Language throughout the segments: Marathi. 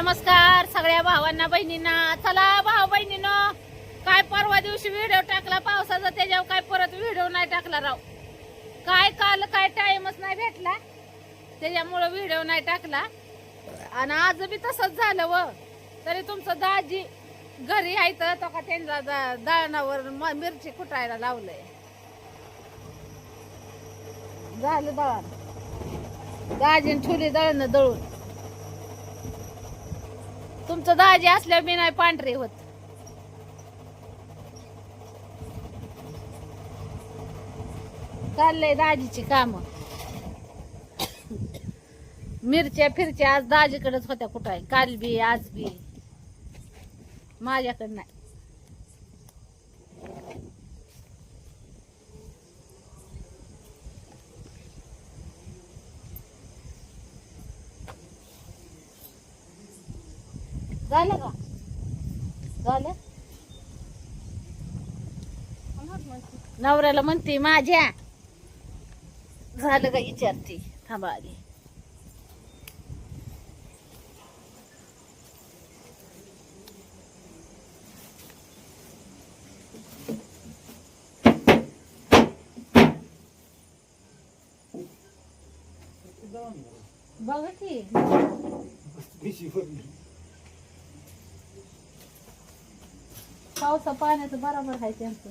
नमस्कार सगळ्या भावांना बहिणींना. चला भाऊ बहिणींनो, काय परवा दिवशी व्हिडिओ टाकला पावसाचा, त्याच्यावर काय परत व्हिडिओ नाही टाकला राव. काय काल काय टाइमच नाही भेटला, त्याच्यामुळे व्हिडिओ नाही टाकला. आणि आज बी तसंच झालं व. तरी तुमचं दाजी घरी आहे तर तो का त्यांना दळणावर मिरची कुटायला लावलंय. झालं दळण, दाजीन ठुली दळणं दळून. तुमचं दाजी असल्यावर मी नाही पांढरे होत. चाललंय दाजीची काम. मिरच्या फिरच्या आज दाजीकडेच होत्या कुठाय, काल बी आज बी. माझ्याकडे नाही. झालं का? झालं. नवऱ्याला म्हणते माझ्या झालं का विचारते. थांबा आली. बघा की पावसा पाण्याचं बरोबर आहे त्यांचं.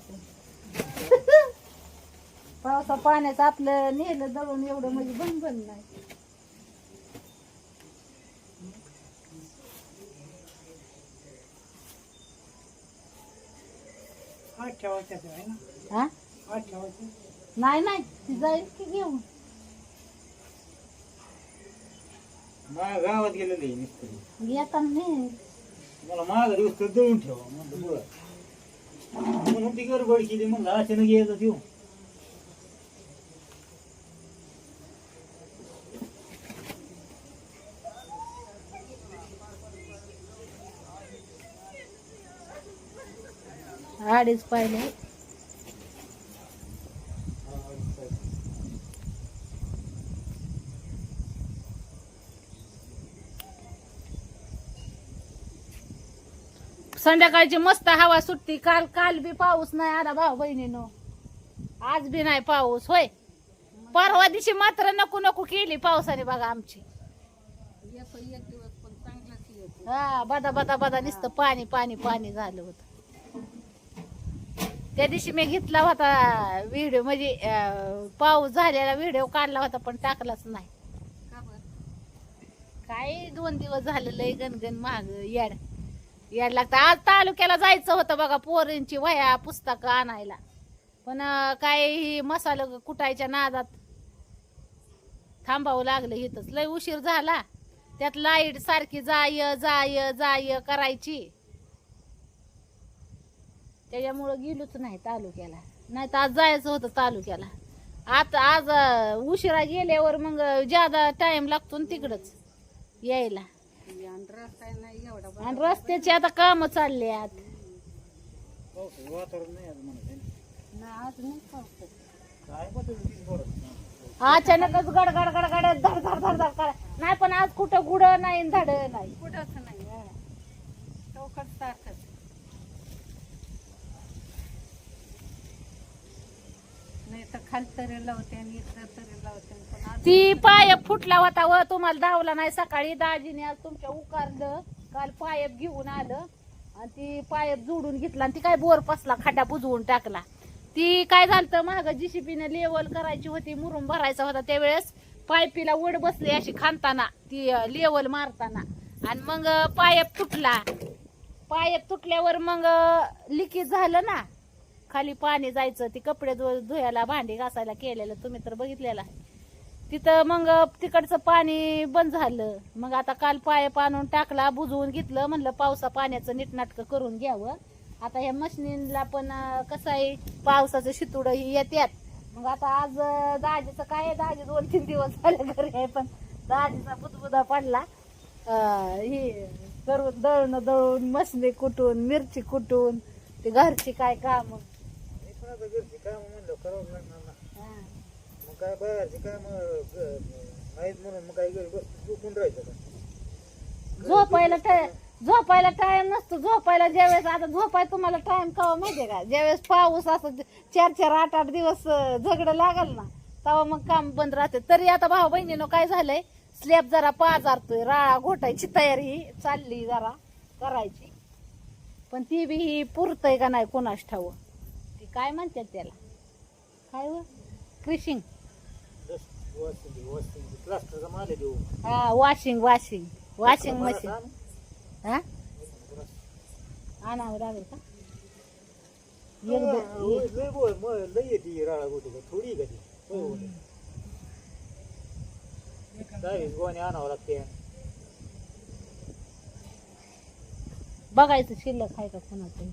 पावसा पाण्याचं आपलं नेलं दळून एवढं म्हणजे बनबन नाही. हा नाही नाही ती जाईल की घेऊन. गावात गेलेले मिस्त्री येताना नाही मला माग दिवस दळून ठेवा म्हणलं बरं. म्हणून ती गडबड केली, म्हणलं अचानक यायचं देऊ. आडीच पाहिले. संध्याकाळची मस्त हवा सुटती. काल काल बी पाऊस नाही आला भाऊ बहिणीनो. आज बी नाही पाऊस होय. परवा दिवशी मात्र नको नको केली पावसाने बघा आमची. हा बदा बदा बदा नुसतं पाणी पाणी पाणी झालं होत. त्या दिवशी मी घेतला होता व्हिडिओ, म्हणजे पाऊस झालेला व्हिडिओ काढला होता पण टाकलाच नाही. काय 2 दिवस झालं लय गणगण महाग याड लागतं. आज तालुक्याला जायचं होतं बघा पोरींची वह्या पुस्तकं आणायला, पण काय ही मसाला कुटायच्या नादात थांबावं लागलं. इथंच लय उशीर झाला. त्यात लाईट सारखी जाय जाय जाय करायची, त्याच्यामुळं गेलोच नाही तालुक्याला. नाही तर आज जायचं होतं तालुक्याला. आता आज उशिरा गेल्यावर मग ज्यादा टाइम लागतो ना तिकडच यायला. आणि रस्त्याची आता काम चालले आज. वातावरण नाही आज म्हणत अचानकच गड गड गड गड धड धड धड धड करा. नाही पण आज कुठं गुड नाही धड नाही, कुठंच नाही. चौकट सारखंच. नाही तर खाली तरी लावते आणि इकडं तरी लावते. ती पायप फुटला होता व तुम्हाला धावला नाही सकाळी. दाजीने आज तुमच्या उकारलं. काल पायप घेऊन आलं आणि ती पायप जोडून घेतला आणि ती काय बोर पसला, खड्डा बुजवून टाकला. ती काय झालं माग जीसीबीने लेवल करायची होती, मुरुम भरायचा होता, त्यावेळेस पायपीला वड बसली अशी खांदताना, ती लेवल मारताना. आणि मग पायप तुटला. पायप तुटल्यावर मग लिकेज झालं ना, खाली पाणी जायचं. ती कपडे धुयाला भांडी घासायला केलेलं तुम्ही तर बघितलेला. तिथं मग तिकडचं पाणी बंद झालं. मग आता काल पायप आणून टाकला, बुजवून घेतलं. म्हणलं पावसा पाण्याचं नीटनाटकं करून घ्यावं. आता ह्या मशनीला पण कसं आहे, पावसाचं शितुड ही येतात. मग आता आज दाजीचं काय, दाजी 2-3 दिवस झाले घरी आहे, पण दाजीचा बुदबुदा पडला. ही करून दळणं दळून, मशनी कुटून, मिरची कुटून, ते घरची काय काम. घरची काम म्हणलं करावं लागणार ना. मग काय बाहेरची काम नाहीत म्हणून मग काय घरी बस झोपून राहायचं का? झोपायला टाइम नसतो. झोपायला ज्यावेळेस आता झोपाय तुम्हाला टाइम कवा माहितीये का, ज्यावेळेस पाऊस असं 4-4, 8-8 दिवस झगडं लागल ना, तेव्हा मग काम बंद राहते. तरी आता भाऊ बहिणीनं काय झालंय, स्लॅब जरा पाजारतोय, राळा घोटायची तयारी चालली जरा करायची. पण ती बी ही पुरतय का नाही कोणास ठाव. ती काय म्हणतात त्याला, काय व क्रिशिंग, प्लास्टरचा माल आहे देऊ. हा वॉशिंग मशीन. हा आणावं लागेल का लय येते राळा गोटी का थोडी का ती गोणी आणावं लागते. बघायचं शिल्लक आहे का कोणाचं.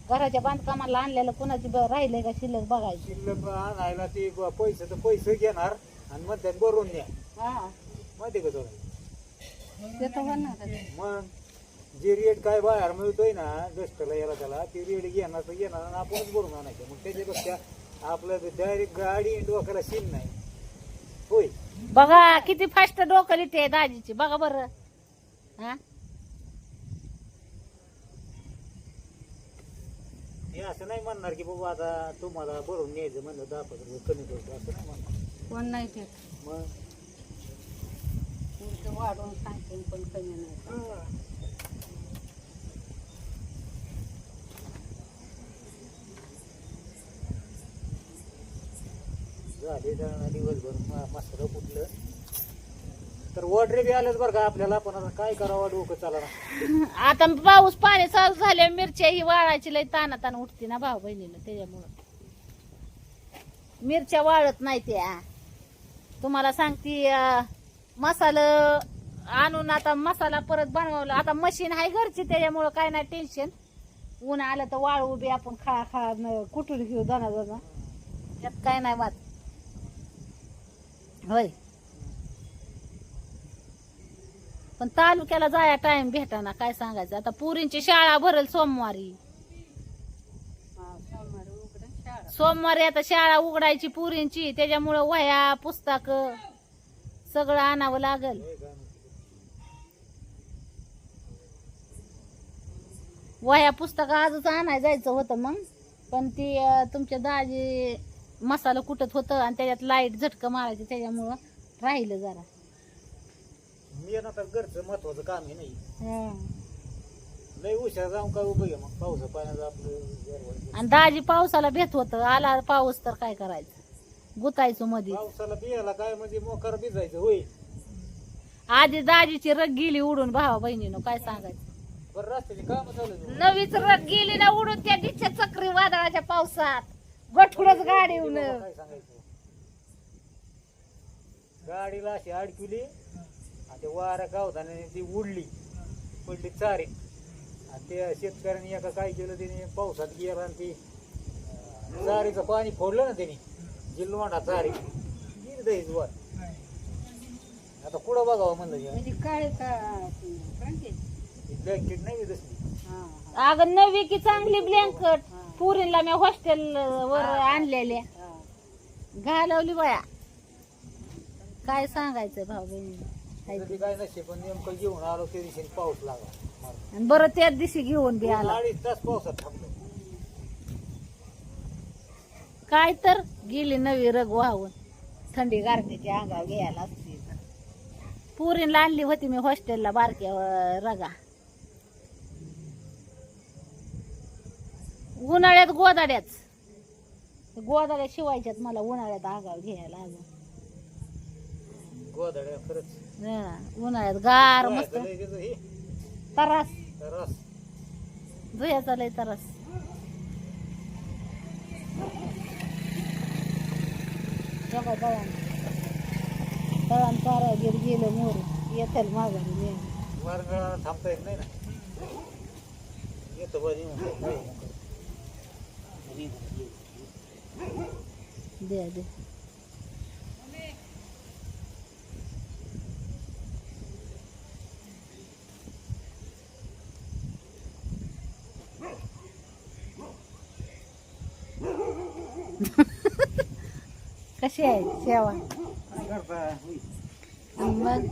घराच्या बांधकामाला आणलेलं कोणाची राहिलंय का शिल्लक बघायचं. शिल्लक आणायला ते पैसे तर पैसे घेणार आणि मध्यात भरून न्या. हा माहिती का तुला. ते तर होणार. मग जे रेट काय बाहेर मिळतोय ना दस्टला याला त्याला ते रेट घेणार आणि आपणच भरून आणायचं. मग त्याच्यापेक्षा आपलं डायरेक्ट गाडी डोक्याला सीन नाही होय. बघा किती फास्ट डोकं लिहिते दाजीची, बघा बरं. हा हे असं नाही म्हणणार की बाबा आता तुम्हाला भरून न्यायचं म्हणलं 10-15 रुपये कमी करतो असं नाही म्हणणार कोण नाही ते. मग वाढवून सांगते पण कमी नाही. झाले दिवसभर मसाला कुठलं तर वॉटर बी आलंच बरं का आपल्याला. पण आता काय करावं डोकं चाला. आता पाऊस पाणी चालू झाले, मिरच्या ही वाळायची लय ताना उठते ना भाऊ बहिणीला, त्याच्यामुळं मिरच्या वाळत नाही त्या. तुम्हाला सांगते मसाला आणून आता मसाला परत बनवला. आता मशीन आहे घरची त्याच्यामुळं काय नाही टेन्शन. ऊन आलं तर वाळू बी आपण खा कुठून घेऊ दाना त्यात काय नाही वाद होय. पण तालुक्याला जाया टाइम भेटाना, काय सांगायचं. आता पुरींची शाळा भरल सोमवारी. सोमवारी आता शाळा उघडायची पुरींची, त्याच्यामुळं वह्या पुस्तक सगळं आणावं लागल. वह्या पुस्तक आजच आणाय जायचं होतं मग, पण ती तुमच्या दाजी मसाला कुटत होतं आणि त्याच्यात लाईट झटकं मारायची, त्याच्यामुळं राहिलं जरा. मी आता घरचं महत्वाचं काम आहे नाही. लय उशिरा जाऊन काय उभं मग पावसा पाण्याचं आपलं. आणि दाजी पावसाला भेट होत, आला पाऊस तर काय करायचं, गुतायचो मध्ये. पावसाला बियाला काय म्हणजे मोकार भिजायचं होय. आधी दाजीची रग गेली उडून भावा बहिणीनं, काय सांगायचं. बरं रस्त्याची काम चालू. नवीच रग गेली ना उडून त्या डिच्छा चक्री वादळाच्या पावसात. गठुडच गाडी येऊन काय सांगायचं. गाडीला अशी अडकली आणि वाऱ्या गावताना ती उडली पडली चारी. आणि त्या शेतकऱ्यांनी एका काय केलं त्याने पावसात गेला आणि ती चारीचं पाणी फोडलं ना त्याने जिल्लोंडा चारी गेली दहीच वर. आता कुठं बघावं म्हणलं काय ब्लँकेट नाही दिसली. अगं नवी की चांगली ब्लँकेट पुरीला मी हॉस्टेल वर आणलेल्या घालवली बया. काय सांगायचं भाऊ बहिणी. काय नसते पण नेमकं घेऊन आलो त्या दिवशी पाऊस लागला. आणि बरं त्याच दिवशी घेऊन बी आला. 2-2.5 तास पावसात थांबलो. काय तर गेली नवी रग वाहून, थंडी गारठ्याची अंगावर घ्यायला असते. पुरीला आणली होती मी हॉस्टेलला बारक्या रगा. उन्हाळ्यात गोदाड्या शिवायच्यात मला उन्हाळ्यात आगाव घ्यायला अजून. गोधड्या खरंच उन्हाळ्यात गार मस्त तरास रस धुयाचा लय तरास. तळान चारा गेलं मोर येतील माघारी. वारंगळा थांबता येत नाही ना. येतो बरं दे दे. कशी आहे सेवा. मग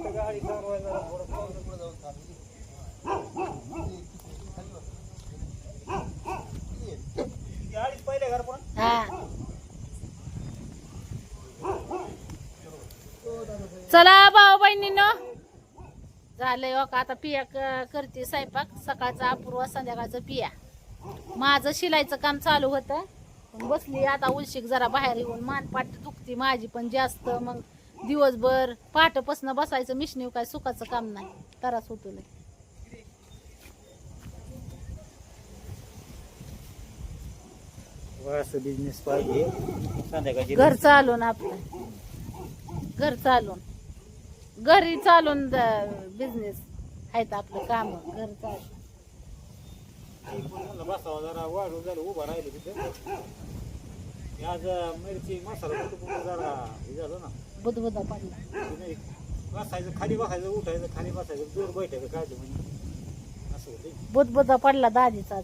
गाडी चालवायला गाडीच पहिले घर पण हा चला भाऊ बहिणींनो झालंय हो का आता पिया करते स्वयंपाक सकाळचा अपूर्वा संध्याकाळचं पिया माझं शिलाईचं काम चालू होतं पण बसली आता उलशिक जरा बाहेर येऊन मानपाट दुखती माझी पण जास्त मग दिवसभर पाठपासनं बसायचं मिशनीव काय सुखाचं काम नाही त्रास होतो लय. असं बिझनेस पाहिजे संध्याकाळची घर चालून आपलं घर चालून घरी चालून बिझनेस आहेत आपलं काम घर चालून बसावं जरा वाढून झालं उभं राहिलं तिथे आज मिरची मसाला कुठं जरा हे झालं ना बुधबुधा पडला ते नाही बसायचं खाली बसायचं उठायचं खाली बसायचं जोर बैठायचं काय म्हणजे असं होतं बुधबुधा पडला दाजीचा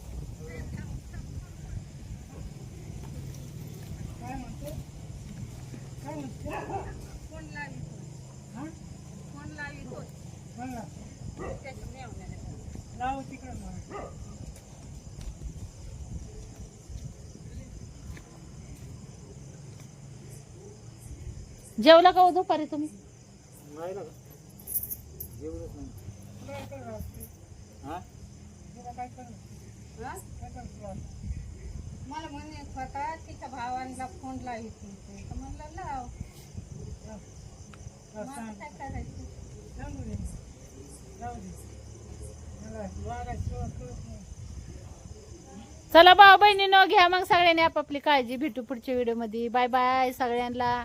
जेवला का हो दुपारी तुम्ही नाही ना जेवढंच नाही हा मला म्हणत होता तिच्या भावांना फोन लावित होते तर म्हणलं लाव मला काय करायचं चला भाऊ बहिणीनो घ्या मग सगळ्यांनी आपापली काळजी भेटू पुढच्या व्हिडिओ मध्ये बाय बाय सगळ्यांना.